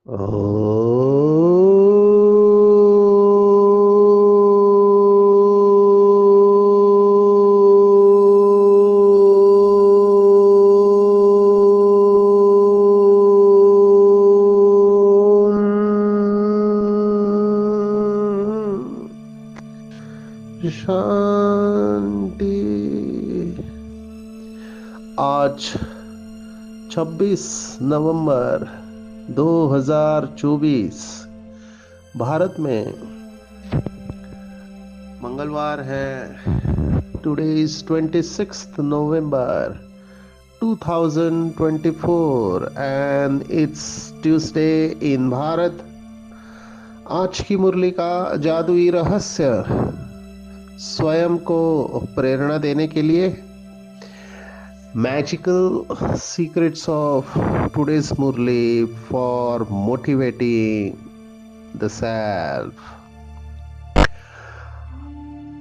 शांति। आज 26 नवंबर 2024 भारत में मंगलवार है। Today is 26th November 2024 and it's Tuesday in Bharat. आज की मुरली का जादुई रहस्य स्वयं को प्रेरणा देने के लिए magical secrets of today's Murli for motivating the self.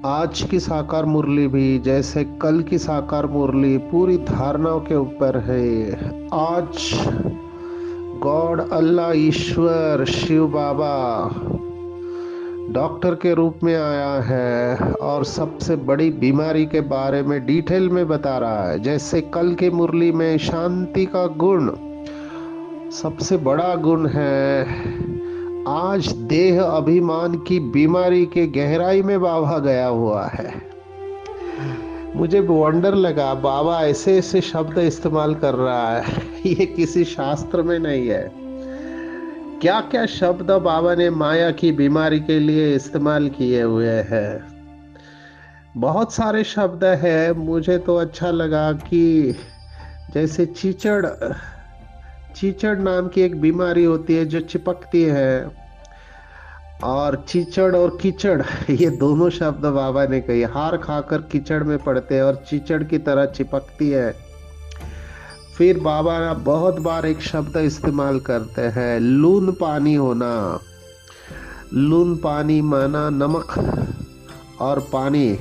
आज की साकार मुरली भी जैसे कल की साकार मुरली पूरी धारणाओं के ऊपर है। आज गॉड अल्लाह ईश्वर शिव बाबा डॉक्टर के रूप में आया है और सबसे बड़ी बीमारी के बारे में डिटेल में बता रहा है। जैसे कल की मुरली में शांति का गुण सबसे बड़ा गुण है, आज देह अभिमान की बीमारी के गहराई में बाबा गया हुआ है। मुझे वंडर लगा, बाबा ऐसे ऐसे शब्द इस्तेमाल कर रहा है, ये किसी शास्त्र में नहीं है। क्या क्या शब्द बाबा ने माया की बीमारी के लिए इस्तेमाल किए हुए हैं। बहुत सारे शब्द है। मुझे तो अच्छा लगा कि जैसे चीचड़ नाम की एक बीमारी होती है जो चिपकती है, और चीचड़ और कीचड़ ये दोनों शब्द बाबा ने कही। हार खाकर कीचड़ में पड़ते हैं और चीचड़ की तरह चिपकती है। फिर बाबा बहुत बार एक शब्द इस्तेमाल करते हैं, लून पानी होना। लून पानी माना नमक और पानी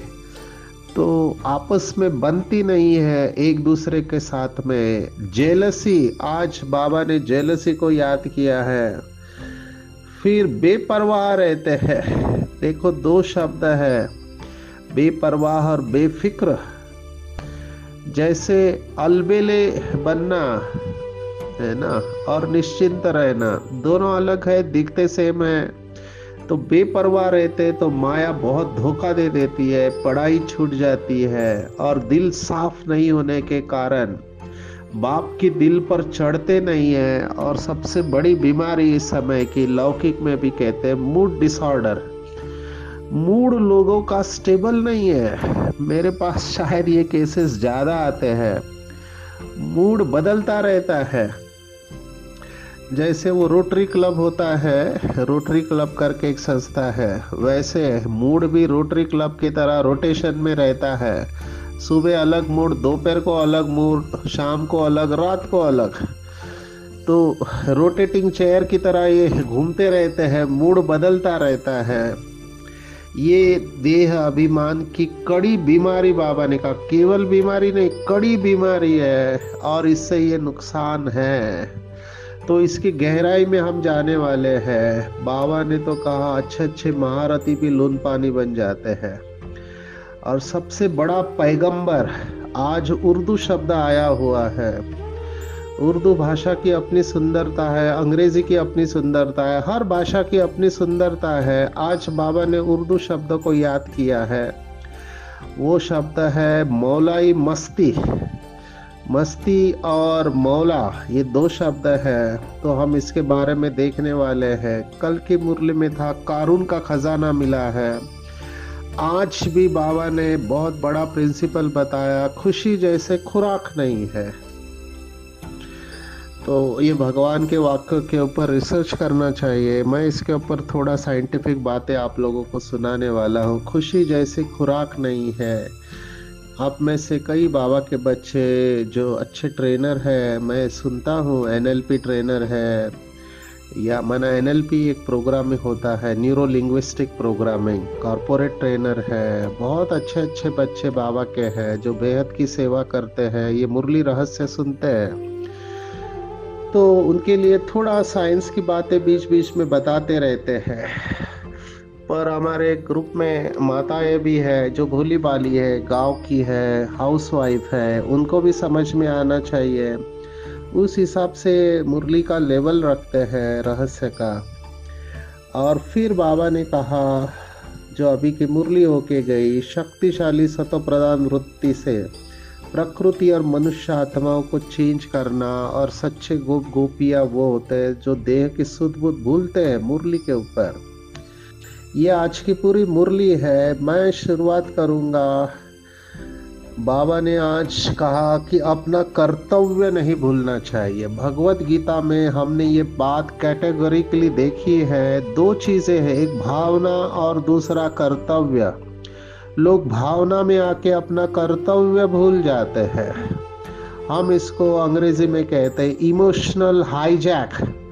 तो आपस में बनती नहीं है एक दूसरे के साथ में। जेलसी, आज बाबा ने जेलसी को याद किया है। फिर बेपरवाह रहते हैं। देखो दो शब्द है, बेपरवाह और बेफिक्र। जैसे अलबेले बनना है ना और निश्चिंत रहना, दोनों अलग है, दिखते सेम है। तो बेपरवाह रहते तो माया बहुत धोखा दे देती है, पढ़ाई छूट जाती है, और दिल साफ नहीं होने के कारण बाप की दिल पर चढ़ते नहीं है। और सबसे बड़ी बीमारी इस समय की लौकिक में भी कहते हैं मूड डिसऑर्डर। मूड लोगों का स्टेबल नहीं है। मेरे पास शायद ये केसेस ज्यादा आते हैं। मूड बदलता रहता है। जैसे वो रोटरी क्लब होता है, रोटरी क्लब करके एक संस्था है, वैसे मूड भी रोटरी क्लब की तरह रोटेशन में रहता है। सुबह अलग मूड, दोपहर को अलग मूड, शाम को अलग, रात को अलग। तो रोटेटिंग चेयर की तरह ये घूमते रहते हैं, मूड बदलता रहता है। ये देह अभिमान की कड़ी बीमारी बाबा ने कहा, केवल बीमारी नहीं, कड़ी बीमारी है, और इससे ये नुकसान है। तो इसकी गहराई में हम जाने वाले हैं। बाबा ने तो कहा अच्छे अच्छे महारथी भी लून पानी बन जाते हैं। और सबसे बड़ा पैगंबर, आज उर्दू शब्द आया हुआ है। उर्दू भाषा की अपनी सुंदरता है, अंग्रेजी की अपनी सुंदरता है, हर भाषा की अपनी सुंदरता है। आज बाबा ने उर्दू शब्द को याद किया है। वो शब्द है मौलाई मस्ती। मस्ती और मौला ये दो शब्द है। तो हम इसके बारे में देखने वाले हैं। कल की मुरली में था कारून का खजाना मिला है। आज भी बाबा ने बहुत बड़ा प्रिंसिपल बताया, खुशी जैसे खुराक नहीं है। तो ये भगवान के वाक्य के ऊपर रिसर्च करना चाहिए। मैं इसके ऊपर थोड़ा साइंटिफिक बातें आप लोगों को सुनाने वाला हूँ। खुशी जैसी खुराक नहीं है। आप में से कई बाबा के बच्चे जो अच्छे ट्रेनर है, मैं सुनता हूँ एनएलपी ट्रेनर है, या माना एनएलपी एक प्रोग्रामिंग होता है, neuro linguistic programming, corporate trainer है। बहुत अच्छे अच्छे बच्चे बाबा के हैं जो बेहद की सेवा करते हैं। ये मुरली रहस्य सुनते हैं तो उनके लिए थोड़ा साइंस की बातें बीच बीच में बताते रहते हैं। पर हमारे ग्रुप में माताएं भी है जो भोली भाली है, गांव की है, हाउसवाइफ है, उनको भी समझ में आना चाहिए। उस हिसाब से मुरली का लेवल रखते हैं रहस्य का। और फिर बाबा ने कहा, जो अभी की मुरली होके गई, शक्तिशाली सतो प्रधान वृत्ति से प्रकृति और मनुष्य आत्माओं को चेंज करना, और सच्चे गोप गोपियां वो होते हैं जो देह की सुध बुध भूलते हैं मुरली के ऊपर। ये आज की पूरी मुरली है। मैं शुरुआत करूंगा। बाबा ने आज कहा कि अपना कर्तव्य नहीं भूलना चाहिए। भगवत गीता में हमने ये बात कैटेगोरिकली देखी है। दो चीजें हैं, एक भावना और दूसरा कर्तव्य। लोग भावना में आके अपना कर्तव्य भूल जाते हैं। हम इसको अंग्रेजी में कहते हैं इमोशनल हाईजैक।